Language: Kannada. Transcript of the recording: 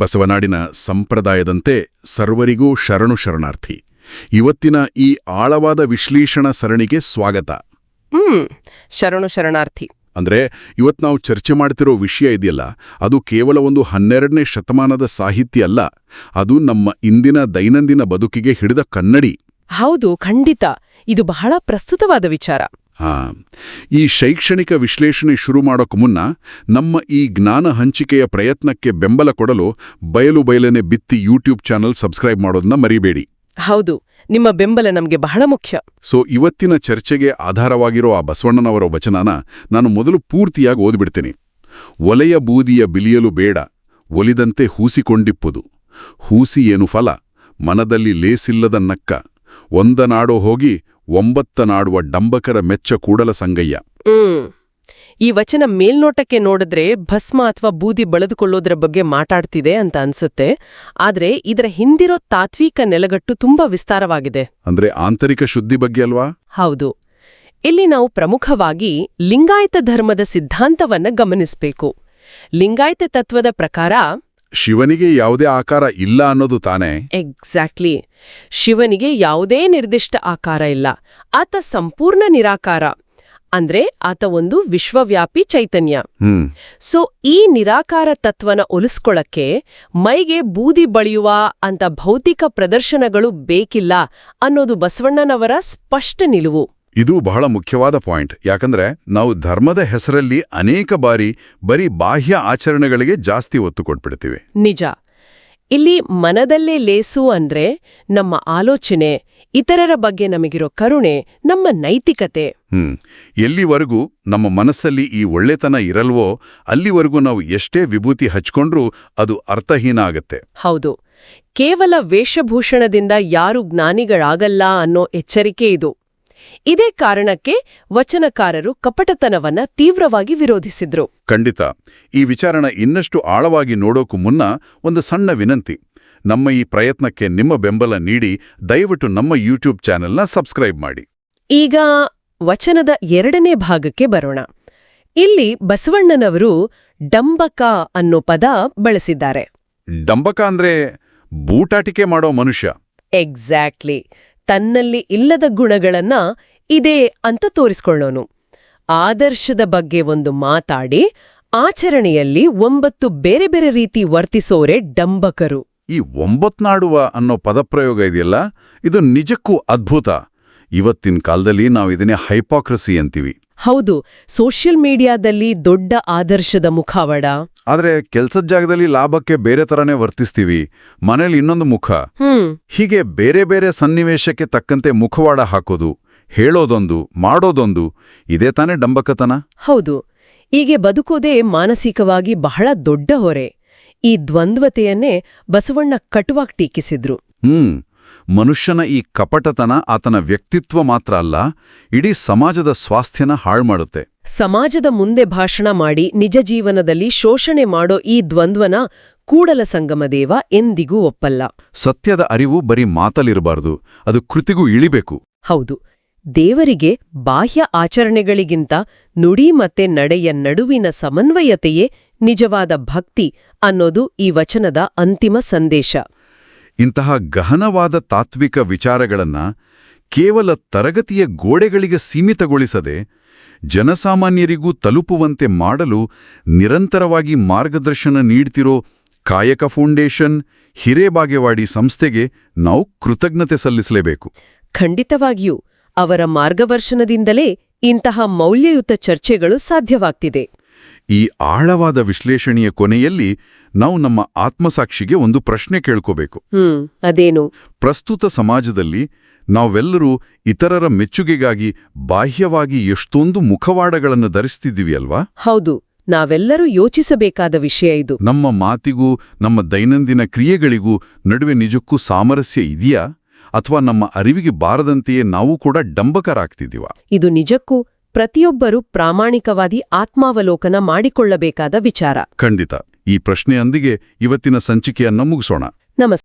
ಬಸವನಾಡಿನ ಸಂಪ್ರದಾಯದಂತೆ ಸರ್ವರಿಗೂ ಶರಣು ಶರಣಾರ್ಥಿ. ಇವತ್ತಿನ ಈ ಆಳವಾದ ವಿಶ್ಲೇಷಣಾ ಸರಣಿಗೆ ಸ್ವಾಗತ. ಶರಣು ಶರಣಾರ್ಥಿ. ಅಂದ್ರೆ ಇವತ್ತು ನಾವು ಚರ್ಚೆ ಮಾಡ್ತಿರೋ ವಿಷಯ ಇದೆಯಲ್ಲ, ಅದು ಕೇವಲ ಒಂದು 12ನೇ ಶತಮಾನದ ಸಾಹಿತ್ಯ ಅಲ್ಲ, ಅದು ನಮ್ಮ ಇಂದಿನ ದೈನಂದಿನ ಬದುಕಿಗೆ ಹಿಡಿದ ಕನ್ನಡಿ. ಹೌದು, ಖಂಡಿತ. ಇದು ಬಹಳ ಪ್ರಸ್ತುತವಾದ ವಿಚಾರ. ಈ ಶೈಕ್ಷಣಿಕ ವಿಶ್ಲೇಷಣೆ ಶುರು ಮಾಡೋಕೆ ಮುನ್ನ ನಮ್ಮ ಈ ಜ್ಞಾನ ಹಂಚಿಕೆಯ ಪ್ರಯತ್ನಕ್ಕೆ ಬೆಂಬಲ ಕೊಡಲು ಬಯಲುನೆ ಬಿತ್ತಿ ಯೂಟ್ಯೂಬ್ ಚಾನಲ್ ಸಬ್ಸ್ಕ್ರೈಬ್ ಮಾಡೋದನ್ನ ಮರಿಬೇಡಿ. ಹೌದು, ನಿಮ್ಮ ಬೆಂಬಲ ನಮಗೆ ಬಹಳ ಮುಖ್ಯ. ಇವತ್ತಿನ ಚರ್ಚೆಗೆ ಆಧಾರವಾಗಿರೋ ಆ ಬಸವಣ್ಣನವರ ವಚನನ ನಾನು ಮೊದಲು ಪೂರ್ತಿಯಾಗಿ ಓದ್ಬಿಡ್ತೀನಿ. ಒಲೆಯ ಬೂದಿಯ ಬಿಲಿಯಲು ಬೇಡ, ಒಲಿದಂತೆ ಹೂಸಿಕೊಂಡಿಪ್ಪುದು. ಹೂಸಿ ಏನು ಫಲ, ಮನದಲ್ಲಿ ಲೇಸಿಲ್ಲದ ನಕ್ಕ. ಒಂದನಾಡೋ ಹೋಗಿ 9 ನಾಡುವ ಡಂಬಕರ ಮೆಚ್ಚ ಕೂಡಲ ಸಂಗಯ್ಯ. ಈ ವಚನ ಮೇಲ್ನೋಟಕ್ಕೆ ನೋಡಿದ್ರೆ ಭಸ್ಮ ಅಥವಾ ಬೂದಿ ಬಳದುಕೊಳ್ಳೋದ್ರ ಬಗ್ಗೆ ಮಾತಾಡ್ತಿದೆ ಅಂತ ಅನ್ಸುತ್ತೆ. ಆದ್ರೆ ಇದರ ಹಿಂದಿರೋ ತಾತ್ವಿಕ ನೆಲಗಟ್ಟು ತುಂಬಾ ವಿಸ್ತಾರವಾಗಿದೆ. ಅಂದ್ರೆ ಆಂತರಿಕ ಶುದ್ಧಿ ಬಗ್ಗೆ ಅಲ್ವಾ? ಹೌದು. ಇಲ್ಲಿ ನಾವು ಪ್ರಮುಖವಾಗಿ ಲಿಂಗಾಯತ ಧರ್ಮದ ಸಿದ್ಧಾಂತವನ್ನ ಗಮನಿಸಬೇಕು. ಲಿಂಗಾಯತ ತತ್ವದ ಪ್ರಕಾರ ಶಿವನಿಗೆ ಯಾವುದೇ ಆಕಾರ ಇಲ್ಲ ಅನ್ನೋದು ತಾನೇ? ಎಕ್ಸಾಕ್ಟ್ಲಿ. ಶಿವನಿಗೆ ಯಾವುದೇ ನಿರ್ದಿಷ್ಟ ಆಕಾರ ಇಲ್ಲ. ಆತ ಸಂಪೂರ್ಣ ನಿರಾಕಾರ. ಅಂದ್ರೆ ಆತ ಒಂದು ವಿಶ್ವವ್ಯಾಪಿ ಚೈತನ್ಯ. ಸೊ ಈ ನಿರಾಕಾರ ತತ್ವನ ಒಲಿಸ್ಕೊಳಕ್ಕೆ ಮೈಗೆ ಬೂದಿ ಬಳಿಯುವ ಅಂತ ಭೌತಿಕ ಪ್ರದರ್ಶನಗಳು ಬೇಕಿಲ್ಲ ಅನ್ನೋದು ಬಸವಣ್ಣನವರ ಸ್ಪಷ್ಟ ನಿಲುವು. ಇದು ಬಹಳ ಮುಖ್ಯವಾದ ಪಾಯಿಂಟ್. ಯಾಕಂದ್ರೆ ನಾವು ಧರ್ಮದ ಹೆಸರಲ್ಲಿ ಅನೇಕ ಬಾರಿ ಬರೀ ಬಾಹ್ಯ ಆಚರಣೆಗಳಿಗೆ ಜಾಸ್ತಿ ಒತ್ತು ಕೊಟ್ಬಿಡ್ತೀವಿ. ನಿಜ. ಇಲ್ಲಿ ಮನದಲ್ಲೇ ಲೇಸು ಅಂದ್ರೆ ನಮ್ಮ ಆಲೋಚನೆ, ಇತರರ ಬಗ್ಗೆ ನಮಗಿರೋ ಕರುಣೆ, ನಮ್ಮ ನೈತಿಕತೆ. ಎಲ್ಲಿವರೆಗೂ ನಮ್ಮ ಮನಸ್ಸಲ್ಲಿ ಈ ಒಳ್ಳೆತನ ಇರಲ್ವೋ ಅಲ್ಲಿವರೆಗೂ ನಾವು ಎಷ್ಟೇ ವಿಭೂತಿ ಹಚ್ಕೊಂಡ್ರೂ ಅದು ಅರ್ಥಹೀನ ಆಗತ್ತೆ. ಹೌದು. ಕೇವಲ ವೇಷಭೂಷಣದಿಂದ ಯಾರೂ ಜ್ಞಾನಿಗಳಾಗಲ್ಲ ಅನ್ನೋ ಎಚ್ಚರಿಕೆ ಇದು. ಇದೇ ಕಾರಣಕ್ಕೆ ವಚನಕಾರರು ಕಪಟತನವನ್ನ ತೀವ್ರವಾಗಿ ವಿರೋಧಿಸಿದ್ರು. ಖಂಡಿತ. ಈ ವಿಚಾರಣ ಇನ್ನಷ್ಟು ಆಳವಾಗಿ ನೋಡೋಕು ಮುನ್ನ ಒಂದು ಸಣ್ಣ ವಿನಂತಿ. ನಮ್ಮ ಈ ಪ್ರಯತ್ನಕ್ಕೆ ನಿಮ್ಮ ಬೆಂಬಲ ನೀಡಿ ದಯವಿಟ್ಟು ನಮ್ಮ ಯೂಟ್ಯೂಬ್ ಚಾನೆಲ್ನ ಸಬ್ಸ್ಕ್ರೈಬ್ ಮಾಡಿ. ಈಗ ವಚನದ 2ನೇ ಭಾಗಕ್ಕೆ ಬರೋಣ. ಇಲ್ಲಿ ಬಸವಣ್ಣನವರು ಡಂಬಕ ಅನ್ನೋ ಪದ ಬಳಸಿದ್ದಾರೆ. ಡಂಬಕ ಅಂದ್ರೆ ಬೂಟಾಟಿಕೆ ಮಾಡೋ ಮನುಷ್ಯ. ಎಕ್ಸಾಕ್ಟ್ಲಿ. ತನ್ನಲ್ಲಿ ಇಲ್ಲದ ಗುಣಗಳನ್ನ ಇದೆ ಅಂತ ತೋರಿಸ್ಕೊಳ್ಳೋನು. ಆದರ್ಶದ ಬಗ್ಗೆ ಒಂದು ಮಾತಾಡಿ ಆಚರಣೆಯಲ್ಲಿ 9 ಬೇರೆ ಬೇರೆ ರೀತಿ ವರ್ತಿಸೋರೆ ಡಂಬಕರು. ಈ 9 ನಾಡುವ ಅನ್ನೋ ಪದಪ್ರಯೋಗ ಇದೆಯಲ್ಲ, ಇದು ನಿಜಕ್ಕೂ ಅದ್ಭುತ. ಇವತ್ತಿನ ಕಾಲದಲ್ಲಿ ನಾವು ಇದನ್ನೇ ಹೈಪಾಕ್ರಸಿ ಅಂತೀವಿ. ಹೌದು. ಸೋಷಿಯಲ್ ಮೀಡಿಯಾದಲ್ಲಿ ದೊಡ್ಡ ಆದರ್ಶದ ಮುಖವಾಡ. ಆದ್ರೆ ಕೆಲ್ಸದ ಜಾಗದಲ್ಲಿ ಲಾಭಕ್ಕೆ ಬೇರೆ ತರನೇ ವರ್ತಿಸ್ತೀವಿ. ಮನೇಲಿ ಇನ್ನೊಂದು ಮುಖ. ಹೀಗೆ ಬೇರೆ ಬೇರೆ ಸನ್ನಿವೇಶಕ್ಕೆ ತಕ್ಕಂತೆ ಮುಖವಾಡ ಹಾಕೋದು, ಹೇಳೋದೊಂದು, ಮಾಡೋದೊಂದು, ಇದೇ ತಾನೇ ಡಂಬಕತನ. ಹೌದು. ಹೀಗೆ ಬದುಕೋದೇ ಮಾನಸಿಕವಾಗಿ ಬಹಳ ದೊಡ್ಡ ಹೊರೆ. ಈ ದ್ವಂದ್ವತೆಯನ್ನೇ ಬಸವಣ್ಣ ಕಟುವಾಗಿ ಟೀಕಿಸಿದ್ರು. ಮನುಷ್ಯನ ಈ ಕಪಟತನ ಆತನ ವ್ಯಕ್ತಿತ್ವ ಮಾತ್ರ ಅಲ್ಲ, ಇಡೀ ಸಮಾಜದ ಸ್ವಾಸ್ಥ್ಯನ ಹಾಳ್ಮಾಡುತ್ತೆ. ಸಮಾಜದ ಮುಂದೆ ಭಾಷಣ ಮಾಡಿ ನಿಜ ಜೀವನದಲ್ಲಿ ಶೋಷಣೆ ಮಾಡೋ ಈ ದ್ವಂದ್ವನ ಕೂಡಲ ಸಂಗಮದೇವ ಎಂದಿಗೂ ಒಪ್ಪಲ್ಲ. ಸತ್ಯದ ಅರಿವು ಬರೀ ಮಾತಲ್ಲಿರಬಾರದು, ಅದು ಕೃತಿಗೂ ಇಳಿಬೇಕು. ಹೌದು. ದೇವರಿಗೆ ಬಾಹ್ಯ ಆಚರಣೆಗಳಿಗಿಂತ ನುಡಿ ಮತ್ತೆ ನಡೆಯ ನಡುವಿನ ಸಮನ್ವಯತೆಯೇ ನಿಜವಾದ ಭಕ್ತಿ ಅನ್ನೋದು ಈ ವಚನದ ಅಂತಿಮ ಸಂದೇಶ. ಇಂತಹ ಗಹನವಾದ ತಾತ್ವಿಕ ವಿಚಾರಗಳನ್ನ ಕೇವಲ ತರಗತಿಯ ಗೋಡೆಗಳಿಗೆ ಸೀಮಿತಗೊಳಿಸದೆ ಜನಸಾಮಾನ್ಯರಿಗೂ ತಲುಪುವಂತೆ ಮಾಡಲು ನಿರಂತರವಾಗಿ ಮಾರ್ಗದರ್ಶನ ನೀಡ್ತಿರೋ ಕಾಯಕ ಫೌಂಡೇಶನ್, ಹಿರೇಬಾಗೇವಾಡಿ ಸಂಸ್ಥೆಗೆ ನಾವು ಕೃತಜ್ಞತೆ ಸಲ್ಲಿಸಲೇಬೇಕು. ಖಂಡಿತವಾಗಿಯೂ ಅವರ ಮಾರ್ಗದರ್ಶನದಿಂದಲೇ ಇಂತಹ ಮೌಲ್ಯಯುತ ಚರ್ಚೆಗಳು ಸಾಧ್ಯವಾಗ್ತಿದೆ. ಈ ಆಳವಾದ ವಿಶ್ಲೇಷಣೆಯ ಕೊನೆಯಲ್ಲಿ ನಾವು ನಮ್ಮ ಆತ್ಮಸಾಕ್ಷಿಗೆ ಒಂದು ಪ್ರಶ್ನೆ ಕೇಳ್ಕೋಬೇಕು. ಅದೇನು? ಪ್ರಸ್ತುತ ಸಮಾಜದಲ್ಲಿ ನಾವೆಲ್ಲರೂ ಇತರರ ಮೆಚ್ಚುಗೆಗಾಗಿ ಬಾಹ್ಯವಾಗಿ ಎಷ್ಟೊಂದು ಮುಖವಾಡಗಳನ್ನು ಧರಿಸ್ತಿದ್ದೀವಿ ಅಲ್ವಾ? ಹೌದು. ನಾವೆಲ್ಲರೂ ಯೋಚಿಸಬೇಕಾದ ವಿಷಯ ಇದು. ನಮ್ಮ ಮಾತಿಗೂ ನಮ್ಮ ದೈನಂದಿನ ಕ್ರಿಯೆಗಳಿಗೂ ನಡುವೆ ನಿಜಕ್ಕೂ ಸಾಮರಸ್ಯ ಇದೆಯಾ? ಅಥವಾ ನಮ್ಮ ಅರಿವಿಗೆ ಬಾರದಂತೆಯೇ ನಾವು ಕೂಡ ಡಂಬಕರಾಗ್ತಿದ್ದೀವ? ಇದು ನಿಜಕ್ಕೂ ಪ್ರತಿಯೊಬ್ಬರೂ ಪ್ರಾಮಾಣಿಕವಾದಿ ಆತ್ಮಾವಲೋಕನ ಮಾಡಿಕೊಳ್ಳಬೇಕಾದ ವಿಚಾರ. ಖಂಡಿತ. ಈ ಪ್ರಶ್ನೆಯೊಂದಿಗೆ ಇವತ್ತಿನ ಸಂಚಿಕೆಯನ್ನು ಮುಗಿಸೋಣ. ನಮಸ್ತೆ.